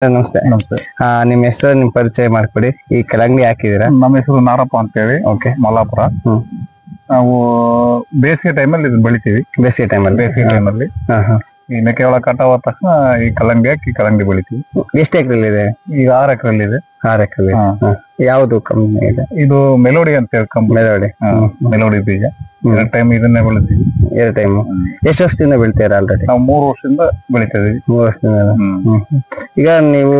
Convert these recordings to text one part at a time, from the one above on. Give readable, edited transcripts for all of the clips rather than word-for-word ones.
ನಮಸ್ತೆ. ನಮಸ್ತೆ. ನಿಮ್ ಹೆಸರು ನಿಮ್ ಪರಿಚಯ ಮಾಡ್ಕೊಡಿ. ಈ ಕಲ್ಲಂಗಡಿ ಹಾಕಿದೀರಾ? ನಮ್ಮ ಹೆಸರು ನಾರಪ್ಪ ಅಂತ ಹೇಳಿ. ಓಕೆ. ಮಲ್ಲಾಪುರ. ನಾವು ಬೇಸಿಗೆ ಟೈಮಲ್ಲಿ ಇದನ್ನ ಬೆಳಿತೀವಿ. ಬೇಸಿಗೆ ಟೈಮಲ್ಲಿ ಈ ಮೆಕ್ಕೆಜೋಳ ಕಟಾವ ತಕ್ಷಣ ಈ ಕಲ್ಲಂಗಡಿ ಹಾಕಿ ಕಲ್ಲಂಗಡಿ ಬೆಳಿತೀವಿ. ಎಷ್ಟು ಎಕರೆ ಇದೆ? ಈಗ 6 ಎಕರೆಲ್ಲಿ ಇದೆ. 6 ಎಕರೆ. ಯಾವ್ದು ಕಂಪನಿ ಇದೆ? ಇದು ಮೆಲೋಡಿ ಅಂತ ಹೇಳಿ ಕಂಪನಿ. ಮೆಲೋಡಿ ಬೀಜ. 2 ಟೈಮ್ ಇದನ್ನೇ ಬೆಳಿತೀವಿ. 2 ಟೈಮ್. ಎಷ್ಟು ವರ್ಷದಿಂದ ಬೆಳಿತೀರಾ ಆಲ್ರೆಡಿ? ನಾವು 3 ವರ್ಷದಿಂದ ಬೆಳಿತಾ ಇದೀವಿ. 3 ವರ್ಷದಿಂದ. ಈಗ ನೀವು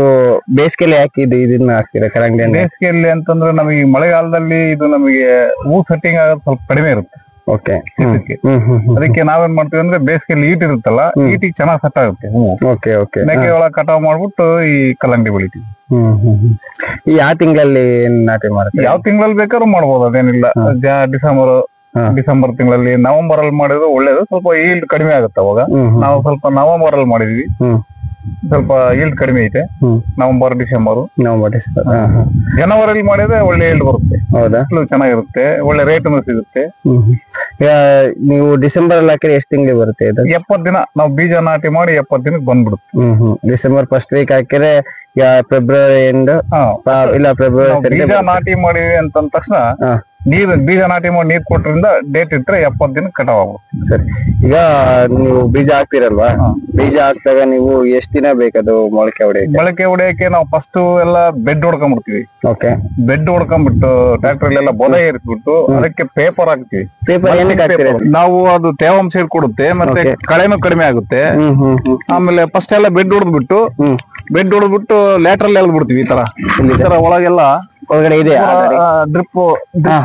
ಬೇಸಿಗೆಯಲ್ಲಿ ಹಾಕಿದ್ದು ಇದನ್ನ ಹಾಕ್ತೀರಾ ಕಲ್ಲಂಗಡಿ? ಬೇಸಿಗೆಯಲ್ಲಿ ಅಂತಂದ್ರೆ ನಮಗೆ ಮಳೆಗಾಲದಲ್ಲಿ ಇದು ನಮಗೆ ಹೂ ಸೆಟ್ಟಿಂಗ್ ಆಗೋದು ಸ್ವಲ್ಪ ಕಡಿಮೆ ಇರುತ್ತೆ. ಓಕೆ. ಅದಕ್ಕೆ ನಾವೇನ್ ಮಾಡ್ತೀವಿ ಅಂದ್ರೆ ಬೇಸಿಗೆಯಲ್ಲಿ ಈಟ್ ಇರುತ್ತಲ್ಲ, ಈಟಿಗೆ ಚೆನ್ನಾಗಿ ಸೆಟ್ ಆಗುತ್ತೆ ಹೂವು. Okay okay. ಮೆಕ್ಕೆಜೋಳ ಕಟಾವ್ ಮಾಡ್ಬಿಟ್ಟು ಈ ಕಲ್ಲಂಗಡಿ ಬೆಳಿತೀವಿ. ಈ ಯಾವ ತಿಂಗಳಲ್ಲಿ ನಾಟಿ ಮಾಡ್ತೀವಿ? ಯಾವ ತಿಂಗಳಲ್ಲಿ ಬೇಕಾದ್ರೂ ಮಾಡ್ಬೋದು, ಅದೇನಿಲ್ಲ. ಡಿಸೆಂಬರ್ ತಿಂಗಳಲ್ಲಿ, ನವೆಂಬರ್ ಅಲ್ಲಿ ಮಾಡಿದ್ರೆ ಒಳ್ಳೇದು. ಸ್ವಲ್ಪ ಈಲ್ಡ್ ಕಡಿಮೆ ಆಗುತ್ತೆ ಅವಾಗ. ನಾವು ಸ್ವಲ್ಪ ನವೆಂಬರ್ ಅಲ್ಲಿ ಮಾಡಿದ್ವಿ, ಸ್ವಲ್ಪ ಈಲ್ಡ್ ಕಡಿಮೆ ಐತೆ. ನವೆಂಬರ್ ಡಿಸೆಂಬರ್ ಜನವರಿಯಲ್ಲಿ ಮಾಡಿದ್ರೆ ಒಳ್ಳೆ ಈಲ್ಡ್ ಬರುತ್ತೆ. ಹೌದಾ? ಚೆನ್ನಾಗಿರುತ್ತೆ, ಒಳ್ಳೆ ರೇಟ್ನು ಸಿಗುತ್ತೆ. ನೀವು ಡಿಸೆಂಬರ್ ಅಲ್ಲಿ ಹಾಕಿದ್ರೆ ಎಷ್ಟು ತಿಂಗಳಿಗೆ ಬರುತ್ತೆ ಇದು? 70 ದಿನ. ನಾವು ಬೀಜ ನಾಟಿ ಮಾಡಿ 70 ದಿನಕ್ಕೆ ಬಂದ್ಬಿಡುತ್ತೆ. ಡಿಸೆಂಬರ್ ಫಸ್ಟ್ ವೀಕ್ ಹಾಕಿದ್ರೆ ಫೆಬ್ರವರಿ ಎಂಡ್ ಇಲ್ಲ ಫೆಬ್ರವರಿ. ಬೀಜ ನಾಟಿ ಮಾಡಿವಿ ಅಂತ ತಕ್ಷಣ ಬೀಜ ನಾಟಿ ಮಾಡಿ ನೀರ್ ಕೊಟ್ರಿಂದ ಡೇಟ್ ಇಟ್ರೆ 70 ದಿನ ಕಟಾವ್ ಆಗುತ್ತೆ. ಸರಿ. ಈಗ ನೀವು ಬೀಜ ಹಾಕ್ತಿರಲ್ವಾ, ಬೀಜ ಹಾಕ್ದಾಗ ನೀವು ಎಷ್ಟ್ ದಿನ ಬೇಕದು ಮೊಳಕೆ ಹೊಡೆಯಕ್ಕೆ? ನಾವು ಫಸ್ಟ್ ಎಲ್ಲ ಬೆಡ್ ಹೊಡ್ಕೊಂಡ್ಬಿಡ್ತೀವಿ. ಓಕೆ. ಬೆಡ್ ಹೊಡ್ಕೊಂಡ್ಬಿಟ್ಟು ಟ್ರಾಕ್ಟರ್ ಎಲ್ಲ ಬೊದ ಏರಿಸ್ಬಿಟ್ಟು ಅದಕ್ಕೆ ಪೇಪರ್ ಹಾಕ್ತಿವಿ. ನಾವು ಅದು ತೇವಾಂಶ ಕೊಡುತ್ತೆ, ಮತ್ತೆ ಕಳೆನೂ ಕಡಿಮೆ ಆಗುತ್ತೆ. ಆಮೇಲೆ ಫಸ್ಟ್ ಎಲ್ಲ ಬೆಡ್ ಹೊಡೆದ್ಬಿಟ್ಟು ಲ್ಯಾಟ್ರಲ್ ಎಳ್ದ್ಬಿಡ್ತೀವಿ. ಈ ತರ ಒಳಗೆಲ್ಲ ಒಳಗಡೆ ಇದೆ ಡ್ರಿಪ್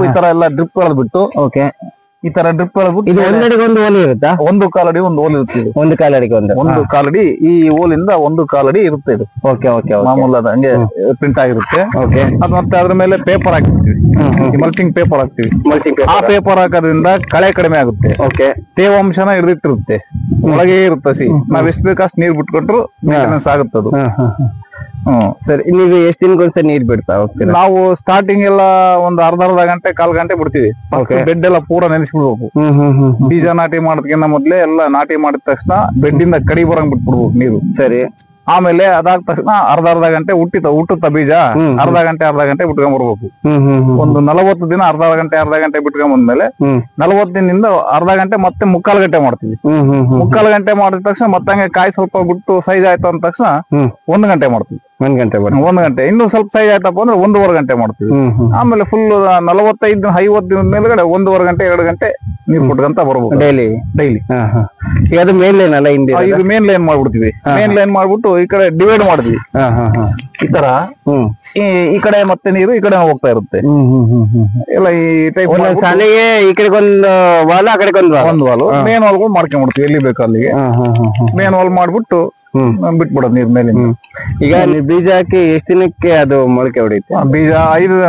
ಈ ತರ ಎಲ್ಲ ಡ್ರಿಪ್ ಎಳ್ದ್ಬಿಟ್ಟು. ಓಕೆ. ಈ ತರ ಡ್ರಿಪ್ ಎಳ್ದ್ಬಿಟ್ಟು ಇದು ಒಂದಡಿಗೆ ಒಂದು ಓಲ್ ಇರುತ್ತಾ? ಒಂದು ಕಾಲಡಿ ಒಂದು ಓಲ್ ಇರುತ್ತೆ. ಒಂದು ಕಾಲಡಿಗೆ ಒಂದು ಕಾಲಡಿ. ಈ ಓಲಿಂದ ಒಂದು ಕಾಲಡಿ ಇರುತ್ತೆ ಇದು. Okay okay. ಮಾಮೂಲ ಹಂಗೆ ಪ್ರಿಂಟ್ ಆಗಿರುತ್ತೆ. ಓಕೆ. ಅದ್ ಮತ್ತೆ ಅದ್ರ ಮೇಲೆ ಪೇಪರ್ ಹಾಕ್ತಿವಿ, ಮಲ್ಚಿಂಗ್ ಪೇಪರ್ ಹಾಕ್ತಿವಿ. ಆ ಪೇಪರ್ ಹಾಕೋದ್ರಿಂದ ಕಳೆ ಕಡಿಮೆ ಆಗುತ್ತೆ. ಓಕೆ. ತೇವಾಂಶನ ಹಿಡಿದಿಟ್ಟಿರುತ್ತೆ, ಒಳಗೆ ಇರುತ್ತೆ ಹಸಿ. ನಾವ್ ಎಷ್ಟು ಬೇಕಷ್ಟು ನೀರ್ ಬಿಟ್ಕೊಟ್ರು ಮೇಂಟೆನೆನ್ಸ್ ಆಗುತ್ತೆ ಅದು. ಸರಿ. ನೀವು ಎಷ್ಟು ದಿನಕ್ಕೊಂದ್ಸರಿ ನೀರ್ ಬಿಡ್ತಾ ಹೋಗ್ತೀರಾ? ನಾವು ಸ್ಟಾರ್ಟಿಂಗ್ ಎಲ್ಲ ಒಂದು ಅರ್ಧ ಗಂಟೆ 1/4 ಗಂಟೆ ಬಿಡ್ತೀವಿ. ಬೆಡ್ ಎಲ್ಲ ಪೂರ ನೆನೆಸ್ಬಿಡ್ಬೇಕು. ಬೀಜ ನಾಟಿ ಮಾಡೋದಕ್ಕಿಂತ ಮೊದ್ಲೇ ಎಲ್ಲ ನಾಟಿ ಮಾಡಿದ ತಕ್ಷಣ ಬೆಡ್ಡಿಂದ ಕಡಿ ಬರಂಗ್ ಬಿಟ್ಬಿಡ್ಬೇಕು ನೀರು. ಸರಿ. ಆಮೇಲೆ ಅದಾದ ತಕ್ಷಣ ಅರ್ಧ ಗಂಟೆ ಹುಟ್ಟುತ್ತ ಬೀಜ ಅರ್ಧ ಗಂಟೆ ಬಿಟ್ಕೊಂಡ್ ಬರ್ಬೇಕು. ಒಂದು 40 ದಿನ ಅರ್ಧ ಗಂಟೆ ಬಿಟ್ಕೊಂಡ್ ಬಂದ್ಮೇಲೆ 40 ದಿನದಿಂದ ಅರ್ಧ ಗಂಟೆ ಮತ್ತೆ 3/4 ಗಂಟೆ ಮಾಡ್ತೀವಿ. 3/4 ಗಂಟೆ ಮಾಡಿದ ತಕ್ಷಣ ಮತ್ತೆ ಕಾಯಿ ಸ್ವಲ್ಪ ಬಿಟ್ಟು ಸೈಜ್ ಆಯ್ತು ಅಂದ ತಕ್ಷಣ 1 ಗಂಟೆ ಮಾಡ್ತೀವಿ. 1 ಗಂಟೆ. ಇನ್ನು ಸ್ವಲ್ಪ ಸೈಜ್ ಆಯ್ತಪ್ಪ ಅಂದ್ರೆ 1.5 ಗಂಟೆ ಮಾಡ್ತೀವಿ. ಆಮೇಲೆ ಫುಲ್ 45 50 ದಿನದ ಮೇಲ್ಗಡೆ 1.5 ಗಂಟೆ 2 ಗಂಟೆ ನೀರ್ ಕೊಟ್ಕಂತ ಬರ್ಬೇಕು ಡೈಲಿ. ಈಗ ಅದು ಮೇನ್ ಲೈನ್ ಅಲ್ಲ, ಇದು ಮೇನ್ ಲೈನ್ ಮಾಡ್ಬಿಡ್ತೀವಿ. ಮೇನ್ ಲೈನ್ ಮಾಡ್ಬಿಟ್ಟು ಈ ಕಡೆ ಡಿವೈಡ್ ಮಾಡ್ತೀವಿ. ಈ ತರ ಈ ಕಡೆ ಮತ್ತೆ ನೀರು ಈ ಕಡೆ ಹೋಗ್ತಾ ಇರುತ್ತೆ ಎಲ್ಲ. ಈ ಟೈಪ್ ಶಾಲೆಗೆ ಈ ಕಡೆಗೆ ಒಂದು ವಾಲ್, ಆ ಕಡೆಗೆ ಒಂದು ವಾಲ್. ಮೇನ್ ವಾಲ್ಗಳು ಮಾಡ್ಕೊಂಡ್ಬಿಡ್ತೀವಿ ಎಲ್ಲಿ ಬೇಕು ಅಲ್ಲಿಗೆ. ಮೇನ್ ವಾಲ್ ಮಾಡ್ಬಿಟ್ಟು ಬಿಟ್ಬಿಡೋದು ನೀರ್ ಮೇಲೆ. ಈಗ ಬೀಜ ಹಾಕಿ ಎಷ್ಟು ದಿನಕ್ಕೆ ಅದು ಮೊಳಕೆ ಹೊಡೆಯುತ್ತೆ?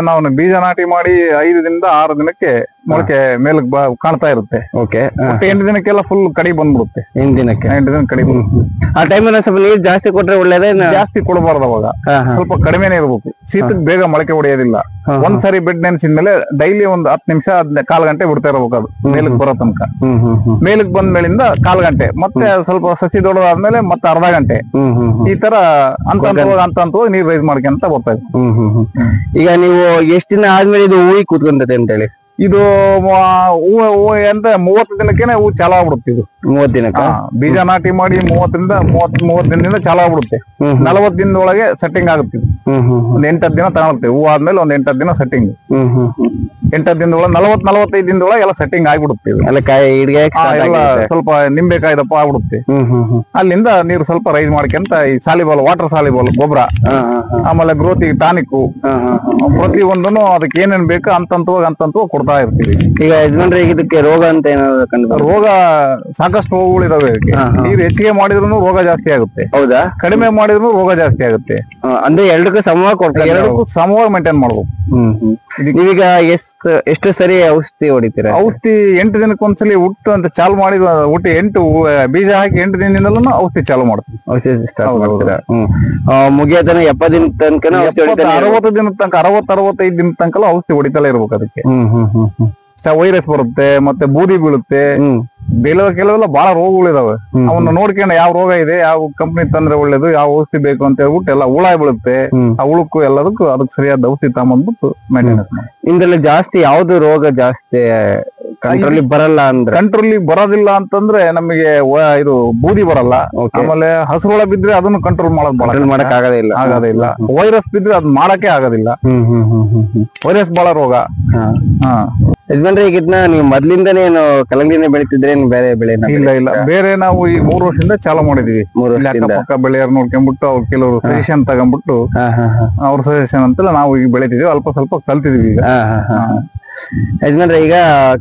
ನಾವು ಬೀಜ ನಾಟಿ ಮಾಡಿ 5 ದಿಂದ 6 ದಿನಕ್ಕೆ ಮೊಳಕೆ ಮೇಲಕ್ ಕಾಣ್ತಾ ಇರುತ್ತೆ. ಓಕೆ. 8 ದಿನಕ್ಕೆಲ್ಲ ಫುಲ್ ಕಡಿ ಬಂದ್ಬಿಡುತ್ತೆ. 8 ದಿನಕ್ಕೆ 8 ದಿನ ಕಡಿ ಬಂದ್ಬಿಡುತ್ತೆ. ಆ ಟೈಮಲ್ಲಿ ಸ್ವಲ್ಪ ನೀರ್ ಜಾಸ್ತಿ ಕೊಟ್ರೆ ಒಳ್ಳೇದೇ? ಜಾಸ್ತಿ ಕೊಡಬಾರ್ದು ಅವಾಗ, ಸ್ವಲ್ಪ ಕಡಿಮೆನೇ ಇರ್ಬೇಕು. ಶೀತಕ್ಕೆ ಬೇಗ ಮೊಳಕೆ ಹೊಡೆಯೋದಿಲ್ಲ. ಒಂದ್ಸರಿ ಬೆಡ್ ನೆನ್ಸಿದ್ಮೇಲೆ ಡೈಲಿ ಒಂದು 10 ನಿಮಿಷ 1/4 ಗಂಟೆ ಬಿಡ್ತಾ ಇರ್ಬೇಕು ಅದು ಮೇಲಕ್ ಬರೋ ತನಕ. ಮೇಲಕ್ ಬಂದ ಮೇಲಿಂದ 1/4 ಗಂಟೆ, ಮತ್ತೆ ಸ್ವಲ್ಪ ಸಸಿ ದೊಡ್ಡದಾದ್ಮೇಲೆ ಮತ್ತೆ ಅರ್ಧ ಗಂಟೆ. ಈ ತರ ಅಂತ ನೀರ್ ರೈಸ್ ಮಾಡ್ಕೊಂತ ಬರ್ತಾ ಇದೆ. ಈಗ ನೀವು ಎಷ್ಟ್ ದಿನ ಆದ್ಮೇಲೆ ಇದು ಹೂವಿ ಕೂತ್ಕೊಂತದೆ ಅಂತ ಹೇಳಿ? ಇದು ಎಂತ 30 ದಿನಕ್ಕೇನೆ ಹೂ ಚಾಲು ಆಗ್ಬಿಡುತ್ತೆ. ಇದು 30 ದಿನಕ್ಕ ಬೀಜ ನಾಟಿ ಮಾಡಿ 30 ದಿನದಿಂದ ಚಾಲು ಆಗ್ಬಿಡುತ್ತೆ. 40 ದಿನದೊಳಗೆ ಸೆಟ್ಟಿಂಗ್ ಆಗುತ್ತೆ. ಒಂದ್ 8 ದಿನ ತಗೊಳುತ್ತೆ. ಹೂ ಆದ್ಮೇಲೆ ಒಂದ್ 8 ದಿನ ಸೆಟ್ಟಿಂಗ್. 8 ದಿನದೊಳಗೆ 40-45 ದಿನದೊಳಗೆ ಎಲ್ಲ ಸೆಟ್ಟಿಂಗ್ ಆಗ್ಬಿಡುತ್ತೆ. ಸ್ವಲ್ಪ ನಿಂಬೆ ಕಾಯ್ದಪ್ಪ ಆಗ್ಬಿಡುತ್ತೆ. ಅಲ್ಲಿಂದ ನೀರು ಸ್ವಲ್ಪ ರೈಸ್ ಮಾಡ್ಕೊಂತ ಈ ಸಾಲಿಬಾಲ್, ವಾಟರ್ ಸಾಲಿಬಾಲ್ ಗೊಬ್ಬರ, ಆಮೇಲೆ ಗ್ರೋತಿಗೆ ಟಾನಿಕ್, ಪ್ರತಿ ಒಂದನ್ನು ಅದಕ್ಕೆ ಏನೇನ್ ಬೇಕು ಅಂತಂತವಾಗಿ ಕೊಡ್ತಾ ಇರ್ತೀವಿ. ಈಗ ಯಜಮಾನ್ರೆ, ಇದಕ್ಕೆ ರೋಗ ಅಂತ ಏನಾದ್ರು ಕಂಡು? ರೋಗ ಸಾಕಷ್ಟು ರೋಗಗಳು ಇದಾವೆ. ನೀರು ಹೆಚ್ಚಿಗೆ ಮಾಡಿದ್ರು ರೋಗ ಜಾಸ್ತಿ ಆಗುತ್ತೆ. ಹೌದಾ? ಕಡಿಮೆ ಮಾಡಿದ್ರು ರೋಗ ಜಾಸ್ತಿ ಆಗುತ್ತೆ. ಅಂದ್ರೆ ಎರಡಕ್ಕೂ ಸಮವಾಗಿ ಕೊಡ್ತಾರೆ. ಎರಡಕ್ಕೂ ಸಮವಾಗಿ ಮೇಂಟೈನ್ ಮಾಡ್ಬೇಕು. ನೀವೀಗ ಎಷ್ಟು ಸರಿ ಔಷಧಿ ಹೊಡಿತೀರಾ? ಔಷಧಿ 8 ದಿನಕ್ಕೊಂದ್ಸಲಿ ಹುಟ್ಟು ಅಂತ ಚಾಲು ಮಾಡಿ ಹುಟ್ಟು ಬೀಜ ಹಾಕಿ 8 ದಿನದಿಂದಲೂ ಔಷಧಿ ಚಾಲು ಮಾಡ್ತೀವಿ. ಔಷಧಿ ಸ್ಟಾರ್ಟ್ ಮಾಡ್ತೀರಾ? ಮುಗಿಯತನ 70 ದಿನ ತನಕ 60 ದಿನ ತನಕ 60-65 ದಿನ ತನಕ ಔಷಧಿ ಹೊಡಿತಲೇ ಇರ್ಬೇಕು ಅದಕ್ಕೆ. ವೈರಸ್ ಬರುತ್ತೆ, ಮತ್ತೆ ಬೂದಿ ಬೀಳುತ್ತೆ, ಕೆಲವೆಲ್ಲ ಬಹಳ ರೋಗಗಳಿದಾವೆ. ಅವನ್ನ ನೋಡ್ಕೊಂಡು ಯಾವ ರೋಗ ಇದೆ, ಯಾವ ಕಂಪ್ನಿ ತಂದ್ರೆ ಒಳ್ಳೇದು, ಯಾವ ಔಷಧಿ ಬೇಕು ಅಂತ ಹೇಳ್ಬಿಟ್ಟು ಎಲ್ಲ ಹುಳ ಬೀಳುತ್ತೆ. ಆ ಹುಳಕ್ಕೂ ಎಲ್ಲದಕ್ಕೂ ಅದಕ್ಕೆ ಸರಿಯಾದ ಔಷಧಿ ತಗೊಂಡ್ಬಿಟ್ಟು ಮೇಂಟೆನೆನ್ಸ್ ಮಾಡಿ. ಇಂದ್ರಲ್ಲಿ ಜಾಸ್ತಿ ಯಾವ್ದು ರೋಗ ಜಾಸ್ತಿ ಕಂಟ್ರೋಲ್ ಬರಲ್ಲ ಅಂದ್ರೆ? ಕಂಟ್ರೋಲ್ ಬರೋದಿಲ್ಲ ಅಂತಂದ್ರೆ ನಮಗೆ ಇದು ಬೂದಿ ಬರಲ್ಲ. ಆಮೇಲೆ ಹಸುರೊಳ ಬಿದ್ರೆ ಅದನ್ನು ಕಂಟ್ರೋಲ್ ಮಾಡಕ್ ಆಗೋದಿಲ್ಲ. ವೈರಸ್ ಬಿದ್ರೆ ಅದ್ ಮಾಡಕ್ಕೆ ಆಗೋದಿಲ್ಲ. ವೈರಸ್ ಬಹಳ ರೋಗ. ಯಜಮಾನ್ರೆ, ಈಗ ಇದನ್ನ ನೀವು ಮೊದ್ಲಿಂದಾನೇ ಕಲ್ಲಂಗಡಿನೇ ಬೆಳಿತಿದ್ರೆ ಬೇರೆ ಬೆಳೆ? ಇಲ್ಲ, ಬೇರೆ ನಾವು ಈ 3 ವರ್ಷದಿಂದ ಚಾಲೂ ಮಾಡಿದೀವಿ. ಅಕ್ಕಪಕ್ಕ ಬೆಳೆಯರ್ ನೋಡ್ಕೊಂಡ್ಬಿಟ್ಟು ಅವ್ರು ಕೆಲವರು ಸಜೆಷನ್ ತಗೊಂಡ್ಬಿಟ್ಟು ಅವ್ರ ಸಜೆಷನ್ ಅಂತೆಲ್ಲ ನಾವು ಈಗ ಬೆಳಿತಿದೀವಿ. ಅಲ್ಪ ಸ್ವಲ್ಪ ಕಲ್ತಿದೀವಿ ಈಗ. ಯಜಮಾನ್ರೆ, ಈಗ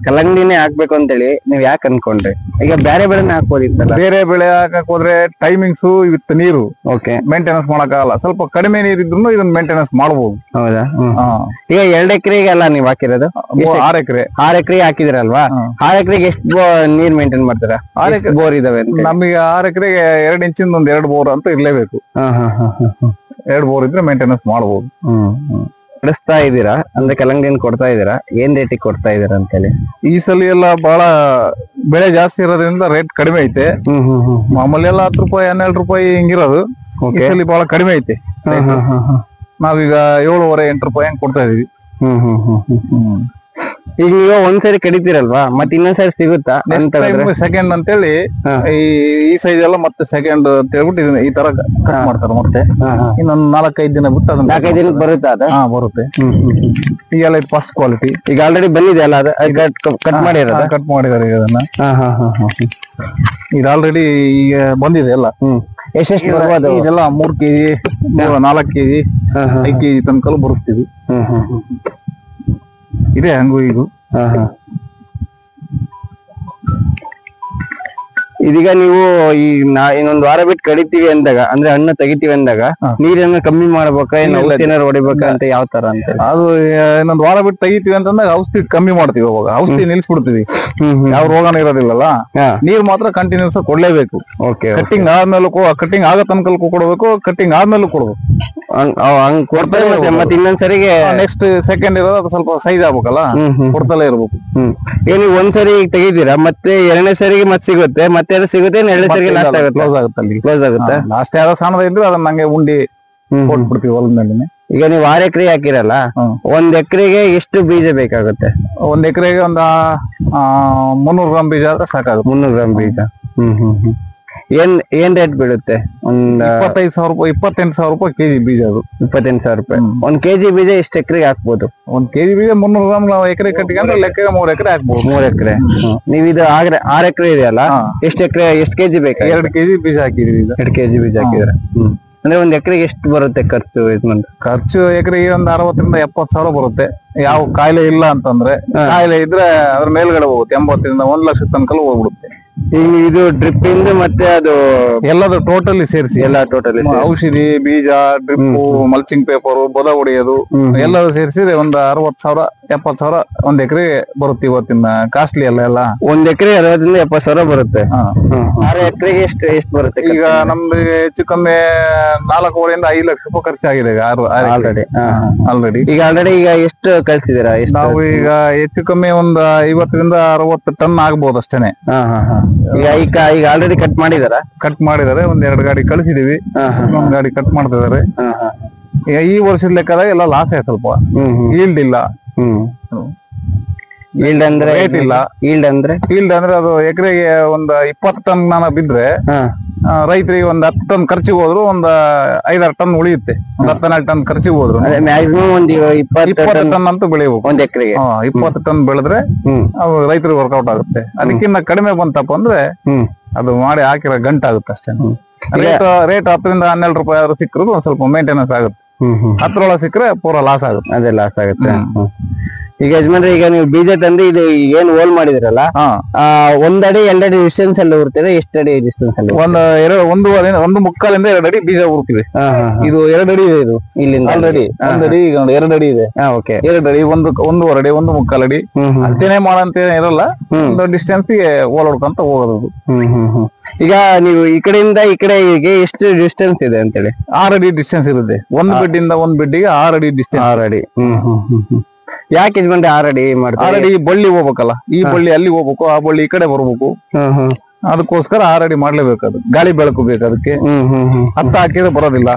ಕಲ್ಲಂಗಡಿನೇ ಹಾಕ್ಬೇಕು ಅಂತೇಳಿ ನೀವ್ ಯಾಕೆ ಅನ್ಕೊಂಡ್ರಿ? ಈಗ ಬೇರೆ ಬೆಳೆನ ಹಾಕ್ಬೋದಿತ್ತಲ್ಲ? ಬೇರೆ ಬೆಳೆ ಹಾಕಕ್ ಹೋದ್ರೆ ಟೈಮಿಂಗ್ಸ್ ವಿತ್ ನೀರು ಮೇಂಟೆನೆನ್ಸ್ ಮಾಡಕ್ಕಾಗಲ್ಲ. ಸ್ವಲ್ಪ ಕಡಿಮೆ ನೀರಿದ್ರು ಇದನ್ನ ಮೇಂಟೆನೆನ್ಸ್ ಮಾಡಬಹುದು. ಹೌದಾ? ಈಗ 2 ಎಕರೆಗೆ ಅಲ್ಲ ನೀವ್ ಹಾಕಿರೋದು? 6 ಎಕರೆ. 6 ಎಕರೆ ಹಾಕಿದಿರಲ್ವಾ? 6 ಎಕರೆಗೆ ಎಷ್ಟು ನೀರ್ ಮೇಂಟೈನ್ ಮಾಡ್ತೀರಾ? 6 ಎಕರೆ ಬೋರ್ ಇದಾವೆ? ನಮಗೆ 6 ಎಕರೆಗೆ 2 ಇಂಚಿಂದ 2 ಬೋರ್ ಅಂತ ಇರ್ಲೇಬೇಕು. 2 ಬೋರ್ ಇದ್ರೆ ಮೇಂಟೆನೆನ್ಸ್ ಮಾಡಬಹುದು. ನಡೆಸ್ತಾ ಇದೀರಾ ಅಂದ್ರೆ ಕಲ್ಲಂಗಡಿನ ಕೊಡ್ತಾ ಇದೀರಾ? ಏನ್ ರೇಟಿಗೆ ಕೊಡ್ತಾ ಇದೀರಾ ಅಂತ ಹೇಳಿ? ಈ ಸಲ ಎಲ್ಲ ಬಹಳ ಬೆಳೆ ಜಾಸ್ತಿ ಇರೋದ್ರಿಂದ ರೇಟ್ ಕಡಿಮೆ ಐತೆ. ಮಾಮೂಲಿ ಎಲ್ಲ 10 ರೂಪಾಯಿ 12 ರೂಪಾಯಿ ಹಿಂಗಿರೋದು. ಈ ಸಲ ಬಹಳ ಕಡಿಮೆ ಐತೆ. ನಾವೀಗ 7.5 8 ರೂಪಾಯಿ ಹಂಗ್ ಕೊಡ್ತಾ ಇದೀವಿ. ಈಗ ನೀವು ಒಂದ್ಸರಿ ಕಡಿತೀರಲ್ವಾ, ಮತ್ತೆ ಇನ್ನೊಂದ್ಸರಿ ಸಿಗುತ್ತಾ? ಸೆಕೆಂಡ್ ಅಂತೇಳಿ ಈ ಸೈಜ್ ಎಲ್ಲ ಮತ್ತೆ ಸೆಕೆಂಡ್ ಅಂತ ಹೇಳ್ಬಿಟ್ಟು ಈ ತರ ಕಟ್ ಮಾಡ್ತಾರೆ. ಮತ್ತೆ ಇನ್ನೊಂದ್ 4-5 ದಿನ ಬಿಟ್ಟು ಅದನ್ನ 4-5 ದಿನಕ್ಕೆ ಬರುತ್ತಾ ಅದು? ಬರುತ್ತೆ. ಈಗೆಲ್ಲ ಇದು ಫಸ್ಟ್ ಕ್ವಾಲಿಟಿ. ಈಗ ಆಲ್ರೆಡಿ ಬಂದಿದೆ ಅಲ್ಲ, ಕಟ್ ಮಾಡಿರೋದು? ಕಟ್ ಮಾಡಿದಾರೆ ಈಗ ಅದನ್ನ. ಇದು ಆಲ್ರೆಡಿ ಈಗ ಬಂದಿದೆ ಎಲ್ಲ. ಎಷ್ಟೆಷ್ಟು ಬರ್ಬೋದು? ಇದೆಲ್ಲ 3 kg 4 kg 5 kg ತನಕ ಬರುತ್ತೀವಿ. ಇದೆ ಹಂಗು ಇದು. ಇದೀಗ ನೀವು ಈ ಇನ್ನೊಂದ್ ವಾರ ಬಿಟ್ಟು ಕಡಿತೀವಿ ಅಂದಾಗ, ಅಂದ್ರೆ ಹಣ್ಣು ತೆಗಿತೀವಿ ಅಂದಾಗ ನೀರನ್ನ ಕಮ್ಮಿ ಮಾಡ್ಬೇಕಾ, ಏನಾರು ಹೊಡಿಬೇಕಾ ಅಂತ ಯಾವ ತರ ಅಂತ? ಅದು ಇನ್ನೊಂದ್ ವಾರ ಬಿಟ್ಟು ತೆಗಿತೀವಿ ಅಂತಂದಾಗ ಔಷಧಿ ಕಮ್ಮಿ ಮಾಡ್ತೀವಿ. ಅವಾಗ ಔಷಧಿ ನಿಲ್ಸ್ಬಿಡ್ತೀವಿ. ಯಾವ ರೋಗನೂ ಇರೋದಿಲ್ಲಲ್ಲ. ನೀರ್ ಮಾತ್ರ ಕಂಟಿನ್ಯೂಸ್ ಕೊಡ್ಲೇಬೇಕು. ಕಟ್ಟಿಂಗ್ ಆದ್ಮೇಲೂ ಕಟ್ಟಿಂಗ್ ಆಗೋ ತನಕಲ್ಕು ಕೊಡ್ಬೇಕು, ಕಟ್ಟಿಂಗ್ ಆದ್ಮೇಲೂ ಕೊಡ್ಬೇಕು. ಹಂಗ್ ಕೊಡ್ತಾರೆ. ಮತ್ತೆ ಇನ್ನೊಂದ್ಸರಿಗೆ ನೆಕ್ಸ್ಟ್ ಸೆಕೆಂಡ್ ಇರೋದು ಅದು ಸ್ವಲ್ಪ ಸೈಜ್ ಆಗ್ಬೇಕಲ್ಲ, ಕೊಡ್ತಲೇ ಇರ್ಬೇಕು. ನೀವು ಒಂದ್ಸರಿ ತೆಗಿತೀರಾ, ಮತ್ತೆ 2ನೇ ಸರಿಗೆ ಮತ್ತೆ ಸಿಗುತ್ತೆ, ಮತ್ತೆ ಅದು ಸಿಗುತ್ತೆ, 2ನೇ ಸರಿಗೆ ಕ್ಲೋಸ್ ಆಗುತ್ತೆ. ಅಲ್ಲಿ ಕ್ಲೋಸ್ ಆಗುತ್ತೆ. ಲಾಸ್ಟ್ ಯಾವ್ದೋ ಸಣ್ಣದ ಇದ್ರೆ ಅದನ್ನ ನಂಗೆ ಉಂಡಿ ಕೊಟ್ಬಿಡ್ತೀವಿ ಹೊಲದ ಮೇಲೆ. ಈಗ ನೀವು 6 ಎಕರೆ ಹಾಕಿರಲ್ಲ, 1 ಎಕರೆಗೆ ಎಷ್ಟು ಬೀಜ ಬೇಕಾಗುತ್ತೆ? 1 ಎಕರೆಗೆ ಒಂದು 300 ಗ್ರಾಮ್ ಬೀಜ ಆದ್ರೆ ಸಾಕಾಗುತ್ತೆ. 300 ಗ್ರಾಮ್ ಬೀಜ. ಏನ್ ರೇಟ್ ಬೀಳುತ್ತೆ? ಒಂದ್ 25,000 ರೂಪಾಯಿ 28,000 ರೂಪಾಯಿ ಕೆಜಿ ಬೀಜ. ಅದು 28,000 ರೂಪಾಯಿ. 1 ಕೆಜಿ ಬೀಜ ಎಷ್ಟು ಎಕರೆಗೆ ಹಾಕ್ಬೋದು? 1 ಕೆಜಿ ಬೀಜ 300 ಗ್ರಾಮ್ ನಾವು ಎಕರೆ ಕಟ್ಟಿಗೆ ಲೆಕ್ಕ 3 ಎಕರೆ ಹಾಕ್ಬೋದು. 3 ಎಕರೆ. ನೀವು ಇದು 6 ಎಕರೆ ಇದೆಯಲ್ಲ, ಎಷ್ಟು ಕೆಜಿ ಬೇಕಾ? 2 ಕೆಜಿ ಬೀಜ ಹಾಕಿದ್ವಿ. 2 ಕೆಜಿ ಬೀಜ ಹಾಕಿದ್ರೆ ಅಂದ್ರೆ 1 ಎಕರೆಗೆ ಎಷ್ಟು ಬರುತ್ತೆ ಖರ್ಚು? ಖರ್ಚು ಎಕರೆಗೆ ಒಂದು 60,000 ರಿಂದ 70,000 ಬರುತ್ತೆ. ಯಾವ ಕಾಯಿಲೆ ಇಲ್ಲ ಅಂತಂದ್ರೆ. ಕಾಯಿಲೆ ಇದ್ರೆ ಅದ್ರ ಮೇಲ್ಗಡೆ ಹೋಗುತ್ತೆ. 80,000 ರಿಂದ 1 ಲಕ್ಷ ತನಕ ಹೋಗ್ಬಿಡುತ್ತೆ. ಈಗ ಇದು ಡ್ರಿಪ್ ಇಂದ ಮತ್ತೆ ಅದು ಎಲ್ಲದು ಟೋಟಲಿ ಸೇರಿಸಿ, ಎಲ್ಲ ಟೋಟಲಿ ಔಷಧಿ, ಬೀಜ, ಡ್ರಿಪ್, ಮಲ್ಚಿಂಗ್ ಪೇಪರ್, ಬೊದ ಹೊಡೆಯೋದು ಎಲ್ಲರೂ ಸೇರಿಸಿದ್ರೆ ಒಂದು 60,000 70,000 1 ಎಕರೆಗೆ ಬರುತ್ತೆ. ಇವತ್ತಿನ ಕಾಸ್ಟ್ಲಿ ಎಲ್ಲ 1 ಎಕರೆ 60,000 ರಿಂದ 70,000 ಬರುತ್ತೆ. 6 ಎಕರೆಗೆ ಎಷ್ಟು ಬರುತ್ತೆ? ಈಗ ನಮ್ದು ಹೆಚ್ಚು ಕಮ್ಮಿ 4.5 ರಿಂದ 5 ಲಕ್ಷ ರೂಪಾಯಿ ಖರ್ಚಾಗಿದೆ ಆಲ್ರೆಡಿ. ಈಗ ಎಷ್ಟು ಕಳ್ಸಿದೀರಾ? ನಾವು ಈಗ ಹೆಚ್ಚು ಕಮ್ಮಿ ಒಂದು 50 ರಿಂದ 60 ಟನ್ ಆಗ್ಬಹುದು ಅಷ್ಟೇನೆ. ಈಗ ಆಲ್ರೆಡಿ ಕಟ್ ಮಾಡಿದಾರೆ. 1-2 ಗಾಡಿ ಕಳಿಸಿದೀವಿ. 1 ಗಾಡಿ ಕಟ್ ಮಾಡ್ತಿದಾರೆ. ಈ ವರ್ಷದ ಲೆಕ್ಕದಾಗ ಎಲ್ಲ ಲಾಸ್ ಆಯ್ತು. ಸ್ವಲ್ಪ ಈಲ್ಡ್ ಇಲ್ಲ. ಈಲ್ಡ್ ಅಂದ್ರೆ ರೇಟ್ ಇಲ್ಲ. ಈಲ್ಡ್ ಅಂದ್ರೆ ಅದು ಎಕರೆಗೆ ಒಂದು 20 ಟನ್ ಬಿದ್ರೆ ರೈತರಿಗೆ ಒಂದು 10 ಟನ್ ಖರ್ಚಿಗೆ ಹೋದ್ರು ಒಂದು 5-6 ಟನ್ ಉಳಿಯುತ್ತೆ. ಒಂದು 10-12 ಟನ್ ಖರ್ಚಿಗೆ ಹೋದ್ರು ಮ್ಯಾಕ್ಸಿಮಮ್ ಒಂದು 20 ಟನ್ ಅಂತೂ ಬೆಳಿಬೇಕು 1 ಎಕರೆಗೆ. 20 ಟನ್ ಬೆಳೆದ್ರೆ ರೈತರಿಗೆ ವರ್ಕೌಟ್ ಆಗುತ್ತೆ. ಅದಕ್ಕಿಂತ ಕಡಿಮೆ ಬಂತಪ್ಪ ಅಂದ್ರೆ ಅದು ಮಾಡಿ ಹಾಕಿರೋ ಗಂಟಾಗುತ್ತೆ ಅಷ್ಟೇ. ರೇಟ್ 10 ರಿಂದ 12 ರೂಪಾಯಿ ಆದ್ರೂ ಸಿಕ್ಕರು ಒಂದ್ ಸ್ವಲ್ಪ ಮೇಂಟೆನೆನ್ಸ್ ಆಗುತ್ತೆ. 10 ಸಿಕ್ಕರೆ ಪೂರ ಲಾಸ್ ಆಗುತ್ತೆ. ಅದೇ ಲಾಸ್ ಆಗುತ್ತೆ. ಈಗ ಯಜಮಾನ್ರೆ, ಈಗ ನೀವು ಬೀಜ ತಂದು ಇದು ಏನ್ ಹೋಲ್ ಮಾಡಿದಿರಲ್ಲ, 1 ಅಡಿ 2 ಅಡಿ ಡಿಸ್ಟೆನ್ಸ್ ಅಲ್ಲಿ ಉರ್ತಿದೆ? ಎಷ್ಟು ಅಡಿ ಡಿಸ್ಟೆನ್ಸ್ ಅಲ್ಲಿ? 1.25 ರಿಂದ 2 ಅಡಿ ಬೀಜ ಉರ್ತೀವಿ. ಇದು 2 ಅಡಿ ಇದೆ. ಇದು ಇಲ್ಲಿಂದ ಆಲ್ರೆಡಿ 1 ಅಡಿ 2 ಅಡಿ ಇದೆ. 2 ಅಡಿ 1.25 ಅಡಿ 1.25 ಅಡಿ ಅಷ್ಟೇನೆ ಮಾಡಂತ ಇರಲ್ಲ. ಒಂದು ಡಿಸ್ಟೆನ್ಸ್ ಗೆ ಹೋಲ್ ಹೊಡ್ಕೊಂತ ಹೋಗೋದು. ಈಗ ನೀವು ಈ ಕಡೆಯಿಂದ ಈ ಕಡೆಗೆ ಎಷ್ಟು ಡಿಸ್ಟೆನ್ಸ್ ಇದೆ ಅಂತೇಳಿ? 6 ಅಡಿ ಡಿಸ್ಟೆನ್ಸ್ ಇರುತ್ತೆ. ಒಂದು ಬೆಡ್ ಇಂದ ಒಂದು ಬೆಡ್ಡಿಗೆ 6 ಅಡಿ ಡಿಸ್ಟೆನ್ಸ್. 6 ಅಡಿ. ಯಾಕೆ ಯಜಮಾನ್ರೆ ಆರಡಿ ಮಾಡ್ತಾರೆ? ಆರಡಿ ಬಳ್ಳಿ ಹೋಗ್ಬೇಕಲ್ಲ, ಈ ಬಳ್ಳಿ ಅಲ್ಲಿ ಹೋಗ್ಬೇಕು, ಆ ಬಳ್ಳಿ ಈ ಕಡೆ ಬರ್ಬೇಕು. ಅದಕ್ಕೋಸ್ಕರ ಆರಡಿ ಮಾಡ್ಲೇಬೇಕು. ಅದು ಗಾಳಿ ಬೆಳಕು ಬೇಕು ಅದಕ್ಕೆ. ಹತ್ತ ಹಾಕಿದ್ರೆ ಬರೋದಿಲ್ಲ.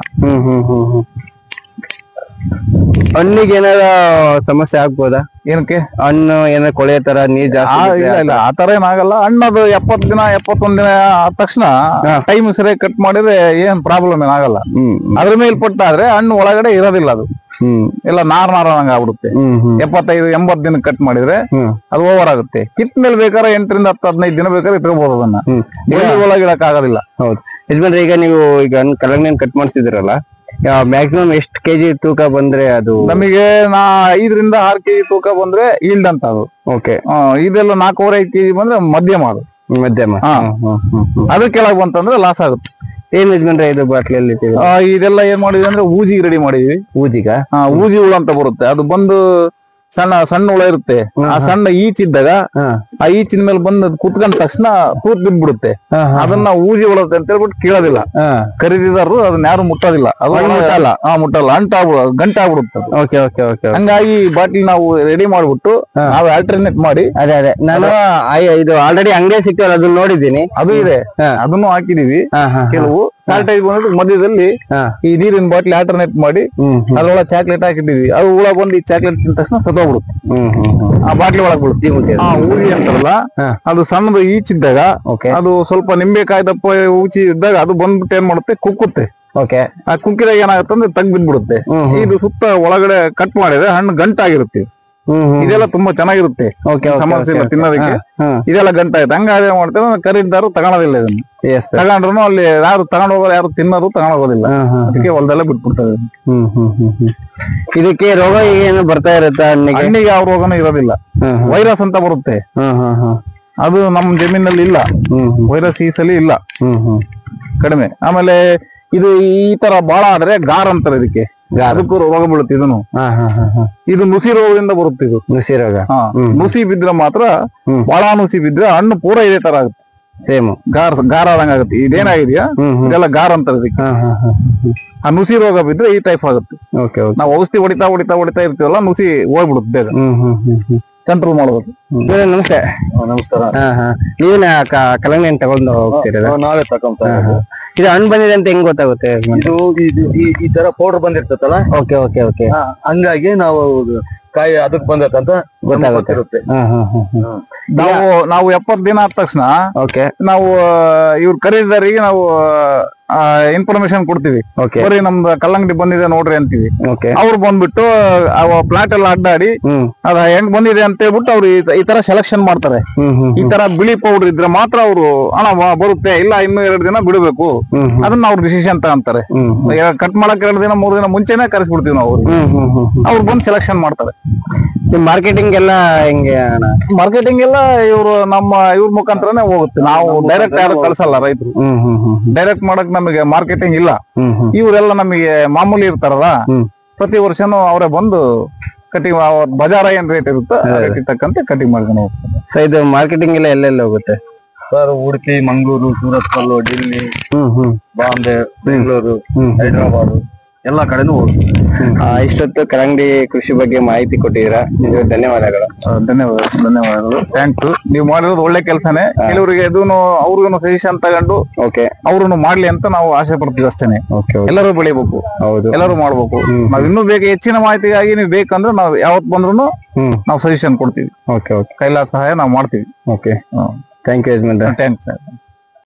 ಹಣ್ಣಿಗೆ ಏನಾರ ಸಮಸ್ಯೆ ಆಗ್ಬೋದಾ? ಏನಕ್ಕೆ? ಹಣ್ಣು ಏನಾರ ಕೊಳೆ ತರ ನೀರ್ ಜಾಸ್ತಿ? ಇಲ್ಲ ಆ ತರ ಏನಾಗಲ್ಲ. ಹಣ್ಣದು 70 ದಿನ 71 ದಿನ ಆದ ತಕ್ಷಣ ಟೈಮ್ ಸರಿಯಾಗಿ ಕಟ್ ಮಾಡಿದ್ರೆ ಏನ್ ಪ್ರಾಬ್ಲಮ್ ಏನಾಗಲ್ಲ. ಅದ್ರ ಮೇಲೆ ಪಟ್ಟಾದ್ರೆ ಹಣ್ಣು ಒಳಗಡೆ ಇರೋದಿಲ್ಲ. ಅದು ಎಲ್ಲ ನಾರಂಗ ಆಗ್ಬಿಡುತ್ತೆ. 75-80 ದಿನ ಕಟ್ ಮಾಡಿದ್ರೆ ಅದು ಓವರ್ ಆಗುತ್ತೆ. ಕಿತ್ ಮೇಲೆ ಬೇಕಾದ್ರೆ 8 ರಿಂದ 10 15 ದಿನ ಬೇಕಾದ್ರೆ ಇಟ್ಕೋಬಹುದು ಅದನ್ನ. ಒಳಗೆ ಇಡಕ್ ಆಗೋದಿಲ್ಲ. ಹೌದು ಯಜಮಾನ್ರೆ, ಈಗ ನೀವು ಈಗ ಕಲ್ಲಂಗಡಿ ಕಟ್ ಮಾಡಿಸಿದ್ರಲ್ಲ, ಮ್ಯಾಕ್ಸಿಮಮ್ ಎಷ್ಟು ಕೆಜಿ ತೂಕ ಬಂದ್ರೆ ಅದು? ನಮಗೆ 5 ರಿಂದ 6 ಕೆಜಿ ತೂಕ ಬಂದ್ರೆ ಈಲ್ಡ್ ಅಂತ ಅದು. ಓಕೆ. ಇದೆಲ್ಲ 4.5 ಕೆಜಿ ಬಂದ್ರೆ ಮಧ್ಯಮ. ಅದು ಮಧ್ಯಮ. ಅದ್ರ ಕೆಳಗೆ ಬಂತಂದ್ರೆ ಲಾಸ್ ಆಗುತ್ತೆ. ಏನ್ ಯಜಮಾನ್ರೆ ಇದು ಬಾಟ್ಲಿಯಲ್ಲಿ? ಇದೆಲ್ಲ ಏನ್ ಮಾಡಿದ್ವಿ ಅಂದ್ರೆ ಊಜಿಗೆ ರೆಡಿ ಮಾಡಿದ್ವಿ. ಊಜಿಗ? ಊಜಿ ಹುಳ ಅಂತ ಬರುತ್ತೆ. ಅದು ಬಂದು ಸಣ್ಣ ಸಣ್ಣ ಹುಳ ಇರುತ್ತೆ. ಆ ಸಣ್ಣ ಈಚಿದ್ದಾಗ ಆ ಈಚಿನ ಮೇಲೆ ಬಂದ್ ಕುತ್ಕೊಂಡ ತಕ್ಷಣ ತೂತ್ ಬಿದ್ಬಿಡುತ್ತೆ. ಅದನ್ನ ಊಜಿ ಹುಳ ಅಂತ ಹೇಳ್ಬಿಟ್ಟು ಕೇಳೋದಿಲ್ಲ ಖರೀದಿದಾರರು. ಅದನ್ನ ಯಾರು ಮುಟ್ಟೋದಿಲ್ಲ. ಅದು ಮುಟ್ಟಲ್ಲ. ಮುಟ್ಟಲ್ಲ, ಗಂಟಾಗ್ಬಿಡುತ್ತೆ. ಹಂಗಾಗಿ ಬಾಟ್ಲಿ ನಾವು ರೆಡಿ ಮಾಡ್ಬಿಟ್ಟು ನಾವು ಆಲ್ಟರ್ನೇಟ್ ಮಾಡಿ. ಅದೇ ನಾನು ಇದು ಆಲ್ರೆಡಿ ಅಂಗಡಿ ಸಿಗ್ತಲ್ಲ, ಅದನ್ನ ನೋಡಿದ್ದೀನಿ. ಅದು ಇದೆ, ಅದನ್ನು ಹಾಕಿದೀವಿ. ಕೆಲವು ಸಾಲ್ಟೇಜ್ ಬಂದ್ಬಿಟ್ಟು ಮಧ್ಯದಲ್ಲಿ ಈ ನೀರಿನ ಬಾಟ್ಲಿ ಆಲ್ಟರ್ನೇಟ್ ಮಾಡಿ ಅದ್ರೊಳಗೆ ಚಾಕ್ಲೇಟ್ ಹಾಕಿದೀವಿ. ಅದು ಹುಳ ಬಂದು ಈ ಚಾಕ್ಲೇಟ್ ತಿಂದ ತಕ್ಷಣ ಸತ್ತೋಗ್ಬಿಡುತ್ತೆ. ಆ ಬಾಟ್ಲಿ ಒಳಗ್ ಬಿಡುತ್ತೆ. ಊಜಿ ಅಂತಾರಲ್ಲ, ಅದು ಸಣ್ಣದು ಈಚಿದ್ದಾಗ ಅದು ಸ್ವಲ್ಪ ನಿಂಬೆಕಾಯಿ ದಪ್ಪ ಊಚಿ ಇದ್ದಾಗ ಅದು ಬಂದ್ಬಿಟ್ಟು ಏನ್ ಮಾಡುತ್ತೆ, ಕುಕ್ಕುತ್ತೆ. ಆ ಕುಕ್ಕಿದಾಗ ಏನಾಗುತ್ತೆ ಅಂದ್ರೆ ತಗ್ ಬಿದ್ಬಿಡುತ್ತೆ. ಇದು ಸುತ್ತ ಒಳಗಡೆ ಕಟ್ ಮಾಡಿದ್ರೆ ಹಣ್ಣು ಗಂಟಾಗಿರುತ್ತೆ. ಇದೆಲ್ಲ ತುಂಬಾ ಚೆನ್ನಾಗಿರುತ್ತೆ, ಸಮಸ್ಯೆ ಇಲ್ಲ ತಿನ್ನೋದಕ್ಕೆ. ಇದೆಲ್ಲ ಗಂಟಾಯ್ತು. ಹಂಗಾದ್ರೆ ಮಾಡ್ತೇವೆ, ಖರೀದಿದಾರು ತಗೊಳೋದಿಲ್ಲ. ಇದನ್ನ ತಗೊಂಡ್ರು ಅಲ್ಲಿ ಯಾರು ತಗೊಂಡ್ ಹೋಗೋರು, ಯಾರು ತಿನ್ನೋರು ತಗೊಂಡ್ ಹೋಗೋದಿಲ್ಲ. ಅದಕ್ಕೆ ಹೊಲದಲ್ಲೇ ಬಿಟ್ಬಿಡ್ತಾರೆ. ಇದಕ್ಕೆ ರೋಗ ಏನು ಬರ್ತಾ ಇರುತ್ತೆ? ಹಣ್ಣಿಗೆ ಯಾವ ರೋಗನೂ ಇರೋದಿಲ್ಲ. ವೈರಸ್ ಅಂತ ಬರುತ್ತೆ, ಅದು ನಮ್ ಜಮೀನಲ್ಲಿ ಇಲ್ಲ. ವೈರಸ್ ಈ ಸಲ ಇಲ್ಲ, ಕಡಿಮೆ. ಆಮೇಲೆ ಇದು ಈ ತರ ಬಾಳ ಆದ್ರೆ ಗಾರ್ ಅಂತಾರೆ ಇದಕ್ಕೆ. ಅದಕ್ಕೂ ರೋಗ ಬೀಳುತ್ತೆ. ಇದನ್ನು ಇದು ನುಸಿ ರೋಗದಿಂದ ಬರುತ್ತೆ. ಇದು ನುಸಿ ರೋಗ. ನುಸಿ ಬಿದ್ರೆ ಮಾತ್ರ, ಬಾಳ ನುಸಿ ಬಿದ್ರೆ ಹಣ್ಣು ಪೂರ ಇದೇ ತರ ಆಗುತ್ತೆ. ಸೇಮ್ ಗಾರ ಆದಂಗ ಆಗುತ್ತೆ. ಇದೇನಾಗಿದೆಯಾ ಇದೆಲ್ಲ ಗಾರ್ ಅಂತಾರೆ ಇದಕ್ಕೆ. ಆ ನುಸಿ ರೋಗ ಬಿದ್ರೆ ಈ ಟೈಪ್ ಆಗುತ್ತೆ. ನಾವು ಔಷಧಿ ಹೊಡಿತಾ ಇರ್ತೀವಲ್ಲ, ನುಸಿ ಹೋಗ್ಬಿಡುತ್ತೆ ಬೇಗ. ಕಂಟ್ರೋಲ್ ಮಾಡಬೇಕು. ನಮಸ್ತೆ. ನಮಸ್ಕಾರ. ನೀವೇನ ಕಲ್ಲಂಗಡಿ ತಗೊಂಡು ಹೋಗ್ತೀರಾ? ನಾವೇ ತಗೊಂತ. ಇದು ಹಣ್ಣು ಬಂದಿದೆ ಅಂತ ಹೆಂಗ್ ಗೊತ್ತಾಗುತ್ತೆ? ಈ ತರ ಪೌಡರ್ ಬಂದಿರ್ತಲ್ಲ, ಹಂಗಾಗಿ ನಾವು ಕಾಯಿ ಅದಕ್ ಬಂದಕ್ಕಂತ ಗೊತ್ತಾಗುತ್ತೆ. ನಾವು 70 ದಿನ ಆದ ತಕ್ಷಣ ನಾವು ಇವ್ರ ಖರೀದಿದಾರಿಗೆ ನಾವು ಇನ್ಫಾರ್ಮೇಶನ್ ಕೊಡ್ತೀವಿ. ಬರೀ ನಮ್ದು ಕಲ್ಲಂಗಡಿ ಬಂದಿದೆ ನೋಡ್ರಿ ಅಂತೀವಿ. ಅವ್ರು ಬಂದ್ಬಿಟ್ಟು ಪ್ಲಾಟ್ ಎಲ್ಲ ಅಡ್ಡಾಡಿ ಅದ ಹೆಂಗ್ ಬಂದಿದೆ ಅಂತ ಹೇಳ್ಬಿಟ್ಟು ಅವ್ರು ಈ ತರ ಸೆಲೆಕ್ಷನ್ ಮಾಡ್ತಾರೆ. ಈ ತರ ಬಿಳಿ ಪೌಡರ್ ಇದ್ರೆ ಮಾತ್ರ ಅವರು ಹಣ ಬರುತ್ತೆ, ಇಲ್ಲ ಇನ್ನು 2 ದಿನ ಬಿಡಬೇಕು, ಅದನ್ನ ಅವ್ರು ಡಿಸಿಷನ್ ತಗೊಂತಾರೆ. ಕಟ್ ಮಾಡಕ್ 2 ದಿನ 3 ದಿನ ಮುಂಚೆನೆ ಕರೆಸ್ಬಿಡ್ತೀವಿ ನಾವು. ಅವ್ರು ಬಂದು ಸೆಲೆಕ್ಷನ್ ಮಾಡ್ತಾರೆ. ಮಾರ್ಕೆಟಿಂಗ್ ಎಲ್ಲ ಹೆಂಗೆ? ಮಾರ್ಕೆಟಿಂಗ್ ಎಲ್ಲ ಇವ್ರ ಮುಖಾಂತರನೇ ಹೋಗುತ್ತೆ. ನಾವು ಡೈರೆಕ್ಟ್ ಯಾರು ಕಳ್ಸಲ್ಲ. ರೈತರು ಡೈರೆಕ್ಟ್ ಮಾಡಕ್ ನಮಗೆ ಮಾರ್ಕೆಟಿಂಗ್ ಇಲ್ಲ. ಇವರೆಲ್ಲ ನಮಗೆ ಮಾಮೂಲಿ ಇರ್ತಾರಲ್ಲ, ಪ್ರತಿ ವರ್ಷನೂ ಅವರೇ ಬಂದು ಕಟಿಂಗ್, ಬಜಾರ ಏನ್ ರೇಟ್ ಇರುತ್ತೆ ರೇಟ್ ತಕ್ಕಂತೆ ಕಟಿಂಗ್ ಮಾಡ್ಕೊಂಡು ಹೋಗ್ತಾರೆ. ಸೊ ಇದು ಮಾರ್ಕೆಟಿಂಗ್ ಎಲ್ಲ ಎಲ್ಲೆಲ್ಲ ಹೋಗುತ್ತೆ ಸರ್? ಉಡುಪಿ, ಮಂಗಳೂರು, ಸೂರತ್, ಡೆಲ್ಲಿ, ಬಾಂಬೆ, ಬೆಂಗಳೂರು, ಹೈದರಾಬಾದ್ ಎಲ್ಲಾ ಕಡೆನೂ ಹೋಗುತ್ತೆ. ಇಷ್ಟೊತ್ತು ಕಲ್ಲಂಗಡಿ ಕೃಷಿ ಬಗ್ಗೆ ಮಾಹಿತಿ ಕೊಟ್ಟಿದ್ದೀರಾ, ಧನ್ಯವಾದಗಳು. ಧನ್ಯವಾದಗಳು. ಥ್ಯಾಂಕ್ಸ್. ನೀವು ಮಾಡಿರೋದು ಒಳ್ಳೆ ಕೆಲಸನೇ. ಕೆಲವರಿಗೆ ಅವ್ರಿಗೂ ಸಜೆಷನ್ ತಗೊಂಡು ಅವ್ರು ಮಾಡ್ಲಿ ಅಂತ ನಾವು ಆಸೆ ಪಡ್ತೀವಿ ಅಷ್ಟೇನೆ. ಎಲ್ಲರೂ ಬೆಳಿಬೇಕು, ಎಲ್ಲರೂ ಮಾಡ್ಬೇಕು. ನಾವ್ ಇನ್ನೂ ಹೆಚ್ಚಿನ ಮಾಹಿತಿಗಾಗಿ ನೀವು ಬೇಕಂದ್ರೆ ನಾವು ಯಾವತ್ ಬಂದ್ರು ನಾವು ಸಜೆಷನ್ ಕೊಡ್ತೀವಿ. ಕೈಲಾದ ಸಹಾಯ ನಾವು ಮಾಡ್ತೀವಿ. ಥ್ಯಾಂಕ್ ಯು ಯಜಮಾನ್ರೆ. ಥ್ಯಾಂಕ್ಸ್.